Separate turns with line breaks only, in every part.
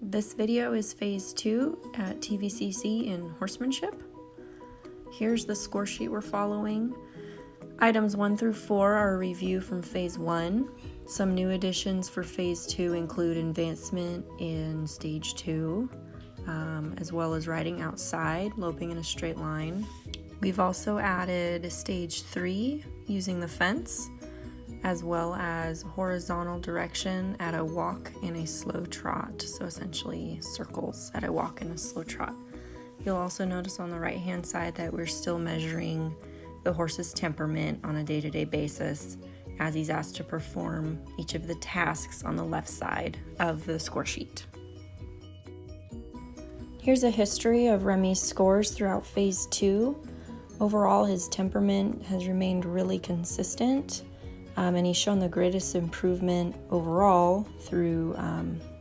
This video is phase 2 at TVCC in Horsemanship. Here's the score sheet we're following. Items 1 through 4 are a review from phase 1. Some new additions for phase 2 include advancement in stage 2, as well as riding outside, loping in a straight line. We've also added stage 3 using the fence, as well as horizontal direction at a walk and a slow trot, so essentially circles at a walk and a slow trot. You'll also notice on the right hand side that we're still measuring the horse's temperament on a day-to-day basis as he's asked to perform each of the tasks on the left side of the score sheet. Here's a history of Remi's scores throughout phase 2. Overall, his temperament has remained really consistent. And he's shown the greatest improvement overall through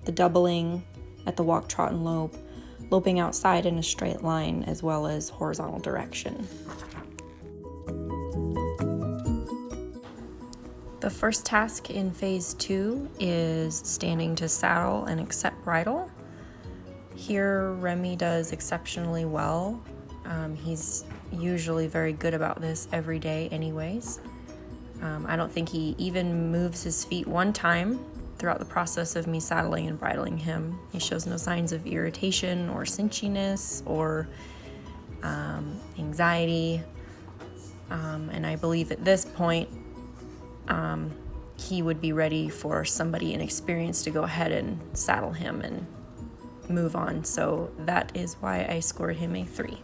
the doubling at the walk, trot, and lope, loping outside in a straight line, as well as horizontal direction. The first task in phase 2 is standing to saddle and accept bridle. Here, Remi does exceptionally well. He's usually very good about this every day anyways. I don't think he even moves his feet one time throughout the process of me saddling and bridling him. He shows no signs of irritation or cinchiness or anxiety. And I believe at this point, he would be ready for somebody inexperienced to go ahead and saddle him and move on. So that is why I scored him a 3.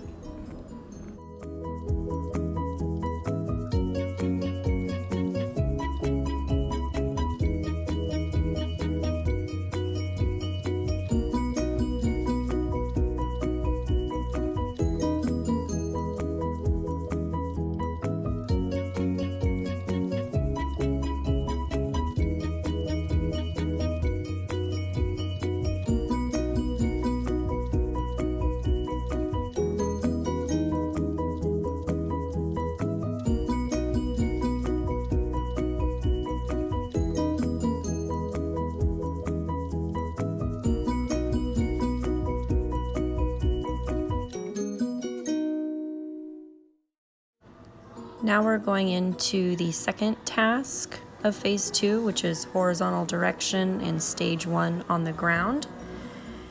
Now we're going into the second task of phase 2, which is horizontal direction in stage 1 on the ground.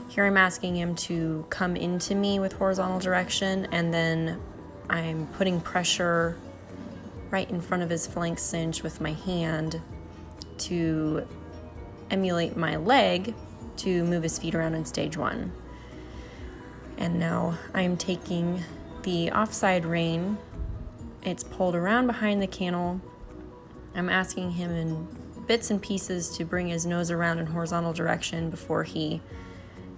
Here I'm asking him to come into me with horizontal direction, and then I'm putting pressure right in front of his flank cinch with my hand to emulate my leg to move his feet around in stage 1. And now I'm taking the offside rein. It's pulled around behind the cantle. I'm asking him in bits and pieces to bring his nose around in horizontal direction before he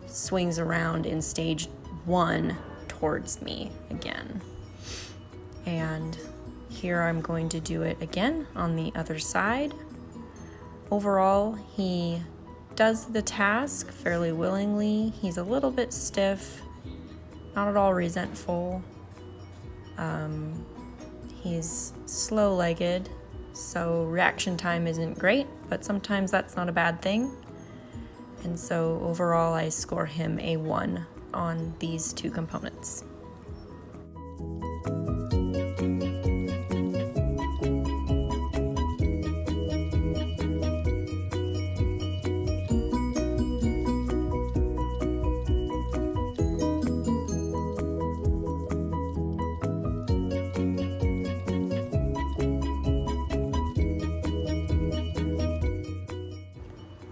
swings around in stage 1 towards me again. And here I'm going to do it again on the other side. Overall, he does the task fairly willingly. He's a little bit stiff, not at all resentful. He's slow-legged, so reaction time isn't great, but sometimes that's not a bad thing. And so overall, I score him a 1 on these 2 components.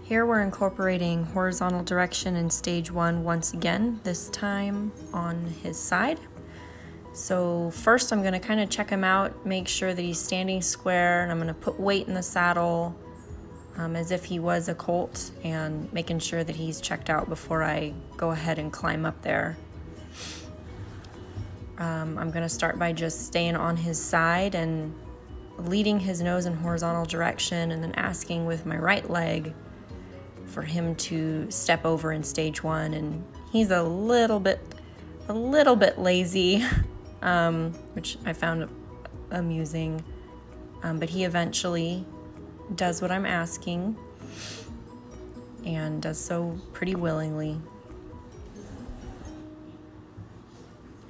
Here we're incorporating horizontal direction in stage 1 once again, this time on his side. So first I'm going to kind of check him out, make sure that he's standing square, and I'm going to put weight in the saddle as if he was a colt, and making sure that he's checked out before I go ahead and climb up there. I'm going to start by just staying on his side and leading his nose in horizontal direction, and then asking with my right leg for him to step over in stage 1, and he's a little bit lazy, which I found amusing, but he eventually does what I'm asking. and does so pretty willingly.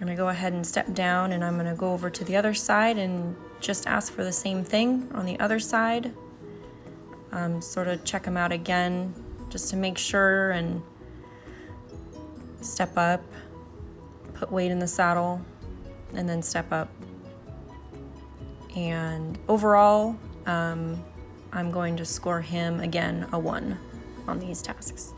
And I go ahead and step down, and I'm going to go over to the other side and just ask for the same thing on the other side. Sort of check him out again just to make sure, and step up, put weight in the saddle, and then step up. And overall, I'm going to score him again a 1 on these tasks.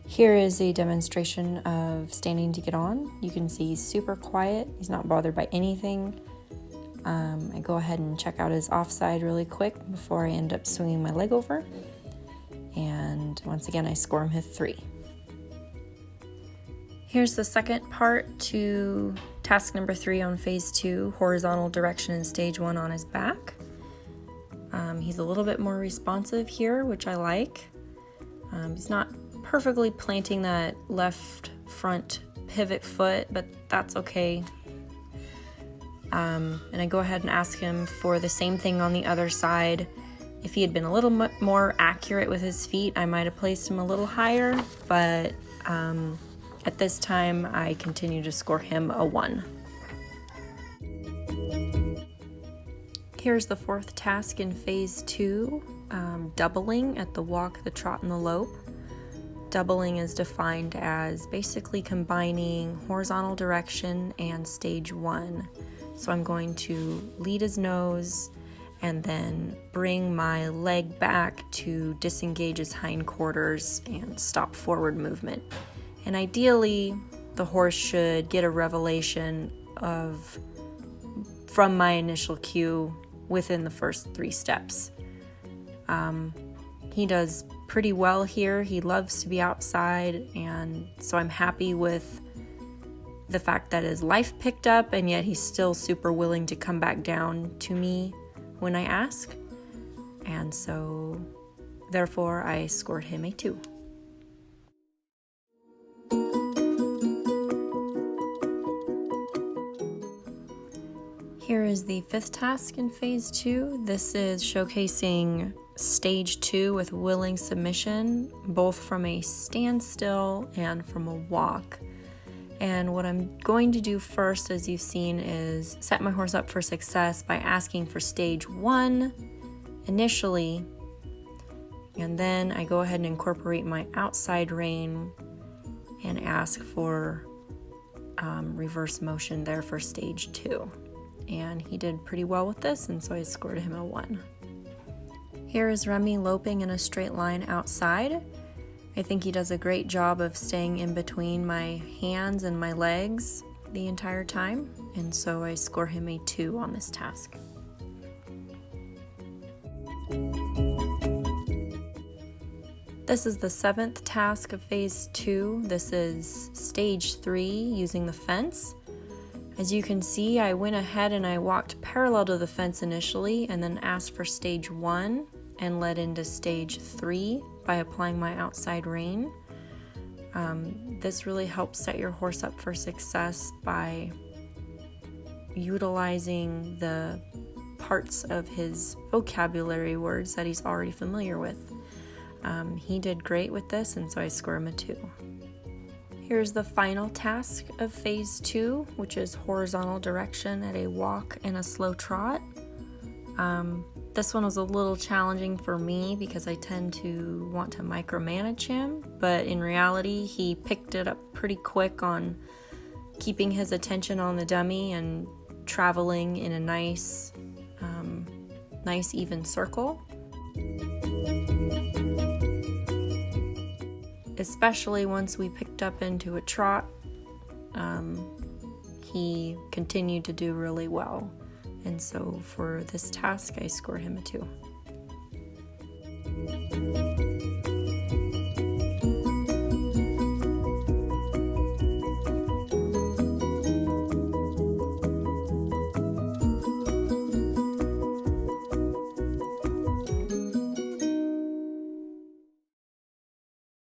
Here is a demonstration of standing to get on. You can see he's super quiet. He's not bothered by anything. I go ahead and check out his offside really quick before I end up swinging my leg over. And once again, I score him a 3. Here's the second part to task number 3 on phase 2, horizontal direction in stage 1 on his back. He's a little bit more responsive here, which I like. He's not perfectly planting that left front pivot foot, but that's okay. And I go ahead and ask him for the same thing on the other side. If he had been a little more accurate with his feet, I might have placed him a little higher, but at this time I continue to score him a 1. Here's the 4th task in phase 2, doubling at the walk, the trot, and the lope. Doubling is defined as basically combining horizontal direction and stage 1. So I'm going to lead his nose and then bring my leg back to disengage his hindquarters and stop forward movement. And ideally, the horse should get a revelation from my initial cue within the first 3 steps. He does pretty well here. He loves to be outside, and so I'm happy with the fact that his life picked up, and yet he's still super willing to come back down to me when I ask. And so therefore I scored him a 2. Here is the 5th task in phase 2. This is showcasing stage 2 with willing submission, both from a standstill and from a walk. And what I'm going to do first, as you've seen, is set my horse up for success by asking for stage 1 initially, and then I go ahead and incorporate my outside rein and ask for reverse motion there for stage 2. And he did pretty well with this, and so I scored him a 1. Here is Remi loping in a straight line outside. I think he does a great job of staying in between my hands and my legs the entire time, and so I score him a 2 on this task. This is the 7th task of phase 2. This is stage 3 using the fence. As you can see, I went ahead and I walked parallel to the fence initially and then asked for stage 1 and led into stage 3 by applying my outside rein. This really helps set your horse up for success by utilizing the parts of his vocabulary words that he's already familiar with. He did great with this, and so I score him a 2. Here's the final task of phase 2, which is horizontal direction at a walk and a slow trot. This one was a little challenging for me because I tend to want to micromanage him, but in reality, he picked it up pretty quick on keeping his attention on the dummy and traveling in a nice even circle. Especially once we picked up into a trot, he continued to do really well. And so for this task, I scored him a 2.